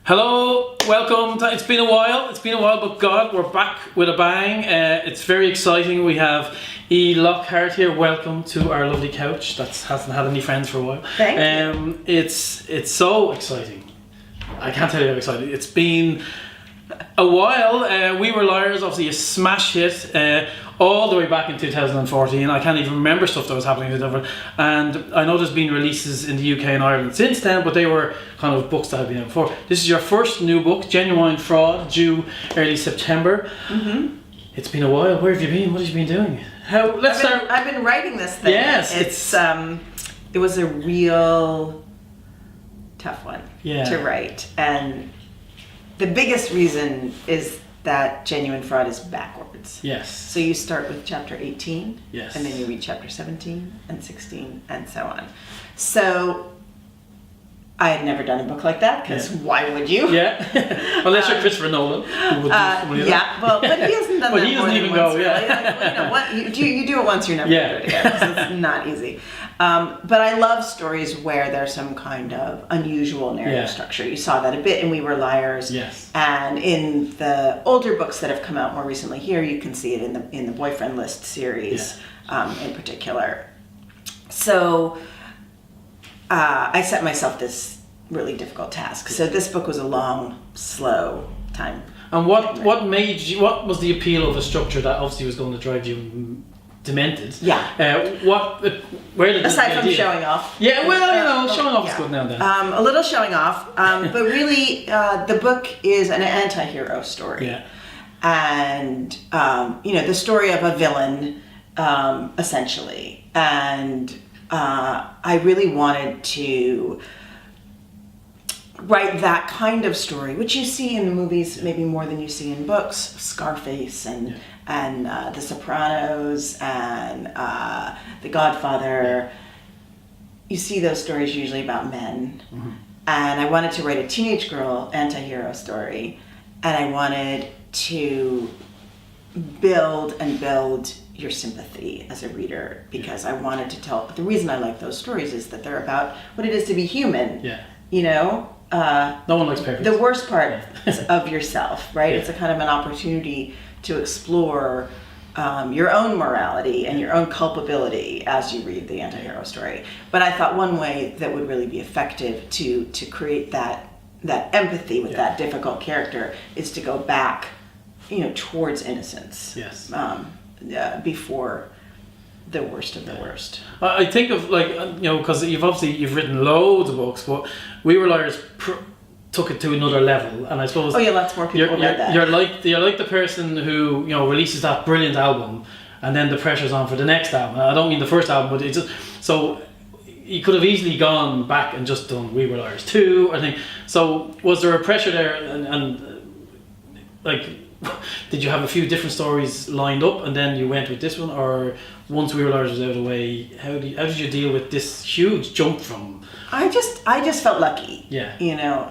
Hello, welcome. It's been a while, but God, we're back with a bang. It's very exciting. We have Lockhart here. Welcome to our lovely couch that hasn't had any friends for a while. Thank you. It's so exciting. I can't tell you how exciting. It's been a while. We Were Liars, obviously a smash hit all the way back in 2014. I can't even remember stuff that was happening in 2014. And I know there's been releases in the UK and Ireland since then, but they were kind of books that had been out before. This is your first new book, Genuine Fraud, due early September. Mm-hmm. It's been a while. Where have you been? What have you been doing? I've been writing this thing. Yes, it was a real tough one to write, and the biggest reason is that Genuine Fraud is backwards. Yes. So you start with chapter 18, yes, and then you read chapter 17 and 16 and so on. So I had never done a book like that, because why would you? Yeah. Unless you're Christopher Nolan. Who would well, but he hasn't done that. He doesn't even go. You do it once, you're never going to do it again. So it's not easy. But I love stories where there's some kind of unusual narrative structure. You saw that a bit in We Were Liars. Yes. And in the older books that have come out more recently here, you can see it in the Boyfriend List series in particular. So I set myself this really difficult task. So this book was a long, slow time. And what was the appeal of a structure that obviously was going to drive you demented? Yeah. Where did aside from showing off? Yeah, well, showing off is good now and then. A little showing off, but really, the book is an anti-hero story. Yeah. And the story of a villain, essentially, and I really wanted to write that kind of story, which you see in the movies maybe more than you see in books. Scarface and The Sopranos and The Godfather. You see those stories usually about men. Mm-hmm. And I wanted to write a teenage girl anti-hero story, and I wanted to build your sympathy as a reader, because I wanted to tell. The reason I like those stories is that they're about what it is to be human. Yeah. No one likes perfect. The worst part of yourself, right? Yeah. It's a kind of an opportunity to explore your own morality and your own culpability as you read the anti-hero story. But I thought one way that would really be effective to create that empathy with that difficult character is to go back, towards innocence. Yes. Before the worst of the worst. I think of because you've written loads of books, but We Were Liars took it to another level, and I suppose lots more people read that. You're like the person who releases that brilliant album, and then the pressure's on for the next album. I don't mean the first album, but it's just so you could have easily gone back and just done We Were Liars 2. I think so. Was there a pressure there, and did you have a few different stories lined up and then you went with this one, or once We Were Liars was out of the way, how did you deal with this huge jump from? I just felt lucky. Yeah.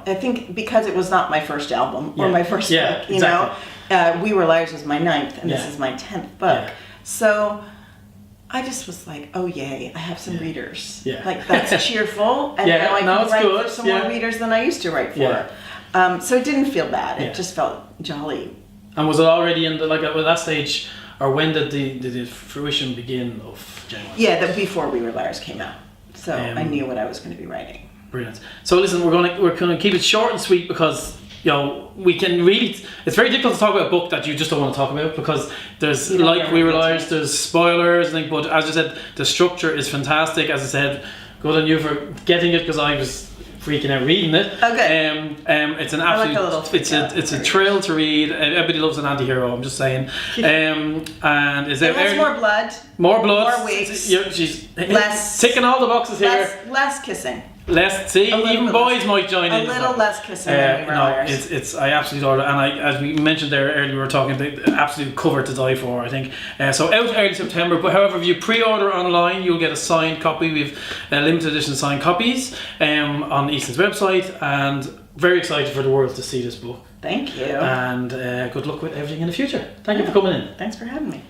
I think because it was not my first album or my first book. Exactly. We Were Liars was my 9th, and this is my 10th book. Yeah. So I just was like, oh yay, I have some readers. Yeah. That's cheerful, and now I can write for some more readers than I used to write for. Yeah. So it didn't feel bad. It just felt jolly. And was it already in at that stage, or when did the fruition begin of Genuine? Yeah, before We Were Liars came out, so I knew what I was going to be writing. Brilliant. So listen, we're gonna keep it short and sweet, because we can really. It's very difficult to talk about a book that you just don't want to talk about, because there's We Were Liars, there's spoilers, but as I said, the structure is fantastic. As I said, good on you for getting it, because I was freaking out reading it. Okay. It's an absolute. It's a thrill to read. Everybody loves an anti-hero. I'm just saying. And is it has more blood. More blood. More wigs. She's less ticking all the boxes here. Less kissing. Even boys might join in. A little less kissing than We Were Liars. I absolutely adore it, and as we mentioned there earlier, we were talking the absolute cover to die for, I think. So out early September, but however, if you pre-order online, you'll get a signed copy. We've limited edition signed copies on Eason's website, and very excited for the world to see this book. Thank you. And good luck with everything in the future. Thank you for coming in. Thanks for having me.